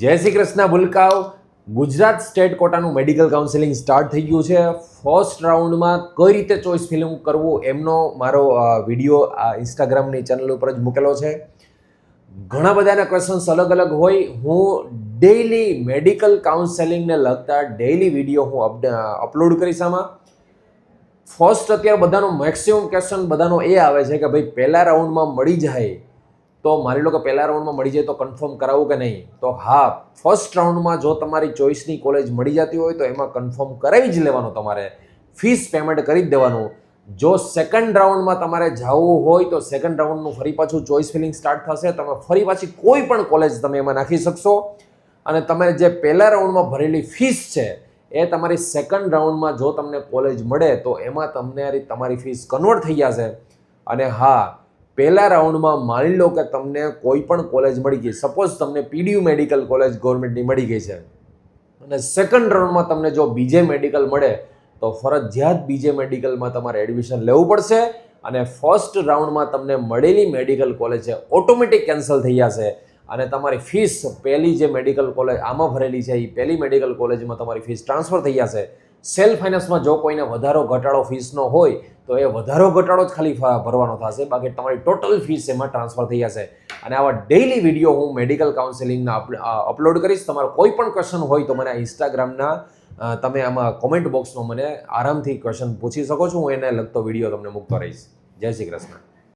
જય શ્રી કૃષ્ણ ભૂલકાઓ. ગુજરાત સ્ટેટ કોટાનું મેડિકલ કાઉન્સેલિંગ સ્ટાર્ટ થઈ ગયું છે. ફર્સ્ટ રાઉન્ડમાં કઈ રીતે ચોઇસ ફિલિંગ કરવું એમનો મારો વિડીયો ઇન્સ્ટાગ્રામની ચેનલ ઉપર જ મૂકેલો છે. ઘણા બધાના ક્વેશ્ચન્સ અલગ અલગ હોય. હું ડેઇલી મેડિકલ કાઉન્સેલિંગને લગતા ડેઇલી વિડીયો હું અપલોડ કરીશ આમાં. ફર્સ્ટ અત્યારે બધાનો મેક્સિમમ ક્વેશ્ચન બધાનો એ આવે છે કે ભાઈ પહેલા રાઉન્ડમાં મળી જાય તો માની લો કે પહેલા રાઉન્ડમાં મળી જાય તો કન્ફર્મ કરાવું કે નહીં. તો હા, ફર્સ્ટ રાઉન્ડમાં જો તમારી ચોઇસની કોલેજ મળી જતી હોય તો એમાં કન્ફર્મ કરાવી જ લેવાનું. તમારે ફીસ પેમેન્ટ કરી જ દેવાનું. જો સેકન્ડ રાઉન્ડમાં તમારે જવું હોય તો સેકન્ડ રાઉન્ડનું ફરી પાછું ચોઇસ ફિલિંગ સ્ટાર્ટ થશે. તમે ફરી પાછી કોઈ પણ કોલેજ તમે એમાં નાખી શકશો અને તમે જે પહેલા રાઉન્ડમાં ભરેલી ફીસ છે એ તમારી સેકન્ડ રાઉન્ડમાં જો તમને કોલેજ મળે તો એમાં તમને તમારી ફીસ કન્વર્ટ થઈ જશે. અને હા, પહેલા રાઉન્ડમાં માની લો કે તમને કોઈ પણ કોલેજ મળી ગઈ, સપોઝ તમને પીડીયુ મેડિકલ કોલેજ ગવર્મેન્ટની મળી ગઈ છે અને સેકન્ડ રાઉન્ડમાં તમને જો બીજે મેડિકલ મળે તો ફરજિયાત બીજે મેડિકલમાં તમારે એડમિશન લેવું પડશે અને ફર્સ્ટ રાઉન્ડમાં તમને મળેલી મેડિકલ કોલેજ છે ઓટોમેટિક કેન્સલ થઈ જશે અને તમારી ફીસ પહેલી જે મેડિકલ કોલેજ આમાં ભરેલી છે એ પહેલી મેડિકલ કોલેજમાં તમારી ફીસ ટ્રાન્સફર થઈ જશે. સેલ્ફ ફાઇનાન્સમાં જો કોઈને વધારો ઘટાડો ફીસનો હોય તો એ વધારો ઘટાડો જ ખાલી ભરવાનો થશે, બાકી તમારી ટોટલ ફીસ એમાં ટ્રાન્સફર થઈ જશે. અને આવા ડેઇલી વિડીયો હું મેડિકલ કાઉન્સેલિંગના અપલોડ કરીશ. તમારો કોઈ પણ ક્વેશ્ચન હોય તો મને ઇન્સ્ટાગ્રામના તમે આમાં કોમેન્ટ બોક્સમાં મને આરામથી ક્વેશ્ચન પૂછી શકો છો. હું એને લગતો વિડીયો તમને મૂકતો રહીશ. જય શ્રી કૃષ્ણ.